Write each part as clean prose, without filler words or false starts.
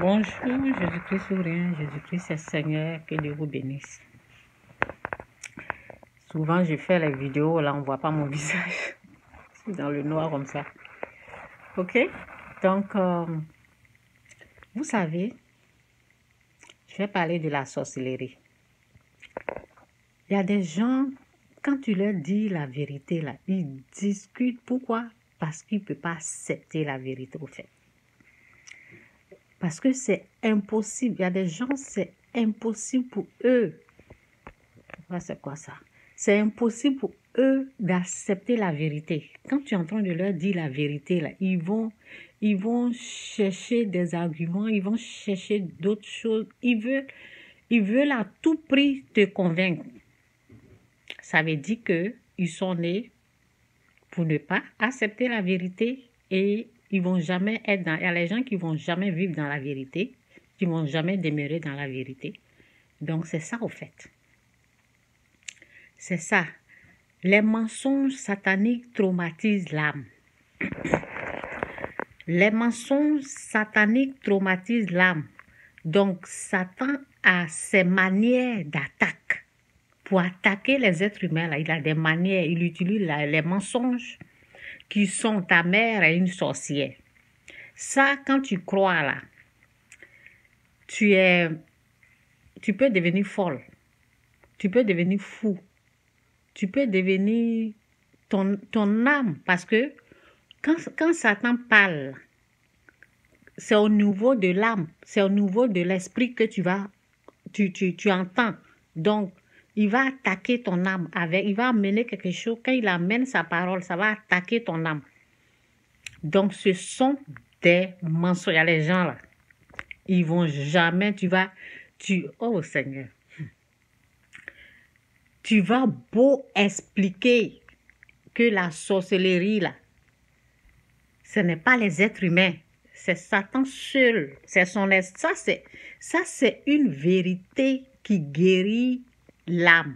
Bonjour, Jésus-Christ sourire, Jésus-Christ est Seigneur, que Dieu vous bénisse. Souvent, je fais les vidéos, là, on ne voit pas mon visage. Je suis dans le noir comme ça. Ok? Donc, vous savez, je vais parler de la sorcellerie. Il y a des gens, quand tu leur dis la vérité, là, ils discutent. Pourquoi? Parce qu'ils ne peuvent pas accepter la vérité, au fait. Parce que c'est impossible. Il y a des gens, c'est impossible pour eux. C'est quoi ça? C'est impossible pour eux d'accepter la vérité. Quand tu es en train de leur dire la vérité, là, ils vont chercher des arguments, ils vont chercher d'autres choses. Ils veulent à tout prix te convaincre. Ça veut dire qu'ils sont nés pour ne pas accepter la vérité et ils vont jamais être dans... Il y a les gens qui vont jamais vivre dans la vérité, qui vont jamais demeurer dans la vérité. Donc, c'est ça, au fait. C'est ça. Les mensonges sataniques traumatisent l'âme. Les mensonges sataniques traumatisent l'âme. Donc, Satan a ses manières d'attaque. Pour attaquer les êtres humains, là, il a des manières. Il utilise les mensonges qui sont ta mère est une sorcière. Ça, quand tu crois là, tu peux devenir folle. Tu peux devenir fou. Tu peux devenir ton âme. Parce que quand Satan parle, c'est au niveau de l'âme, c'est au niveau de l'esprit que tu entends. Donc, il va attaquer ton âme il va amener quelque chose. Quand il amène sa parole, ça va attaquer ton âme. Donc, ce sont des mensonges. Il y a les gens là, ils vont jamais, oh Seigneur, tu vas beau expliquer que la sorcellerie là, ce n'est pas les êtres humains, c'est Satan seul, c'est son esprit. Ça c'est une vérité qui guérit l'âme.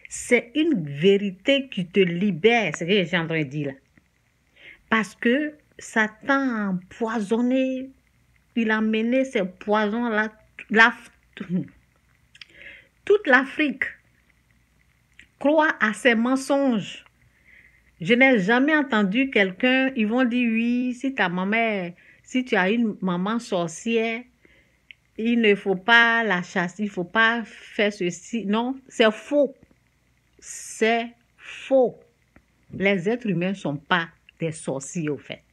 C'est une vérité qui te libère, c'est ce que j'ai en train de dire là. Parce que Satan a empoisonné, il a mené ces poisons-là, toute l'Afrique croit à ces mensonges. Je n'ai jamais entendu quelqu'un, ils vont dire oui, si tu as une maman sorcière, il ne faut pas la chasser, il ne faut pas faire ceci. Non, c'est faux. C'est faux. Les êtres humains ne sont pas des sorciers, au fait.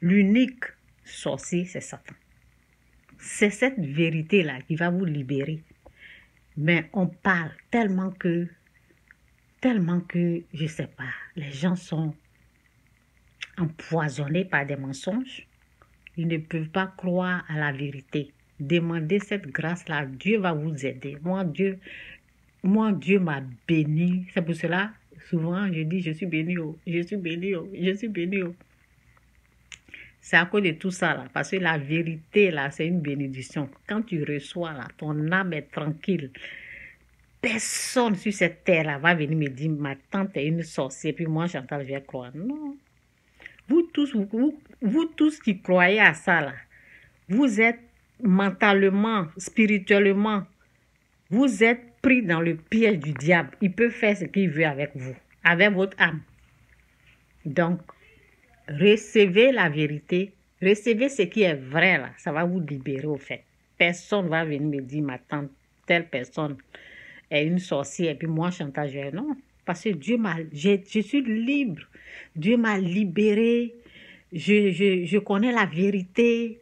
L'unique sorcier, c'est Satan. C'est cette vérité-là qui va vous libérer. Mais on parle tellement que, je ne sais pas, les gens sont empoisonnés par des mensonges. Ils ne peuvent pas croire à la vérité. Demandez cette grâce-là, Dieu va vous aider. Moi, Dieu m'a béni. C'est pour cela, souvent, je dis, je suis béni, je suis béni, je suis béni. C'est à cause de tout ça, là. Parce que la vérité, là, c'est une bénédiction. Quand tu reçois, là, ton âme est tranquille. Personne sur cette terre-là va venir me dire, ma tante est une sorcière, puis moi, Chantal, je vais croire. Non. Vous tous qui croyez à ça, là, vous êtes mentalement, spirituellement, vous êtes pris dans le piège du diable. Il peut faire ce qu'il veut avec vous, avec votre âme. Donc, recevez la vérité, recevez ce qui est vrai, là, ça va vous libérer, au fait. Personne ne va venir me dire, ma tante, telle personne est une sorcière, et puis moi, Chantal, non. Parce que je suis libre. Dieu m'a libéré. Je connais la vérité.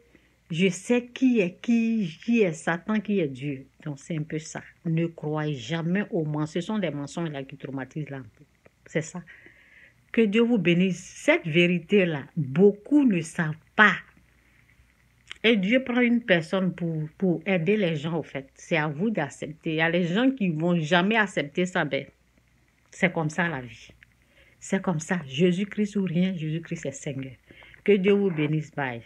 Je sais qui est Satan, qui est Dieu. Donc, c'est un peu ça. Ne croyez jamais aux mensonges. Ce sont des mensonges là qui traumatisent l'âme. C'est ça. Que Dieu vous bénisse. Cette vérité-là, beaucoup ne savent pas. Et Dieu prend une personne pour aider les gens, au fait. C'est à vous d'accepter. Il y a les gens qui ne vont jamais accepter ça. Ben, c'est comme ça la vie. C'est comme ça. Jésus-Christ ou rien, Jésus-Christ est Seigneur. Que Dieu vous bénisse. Bye.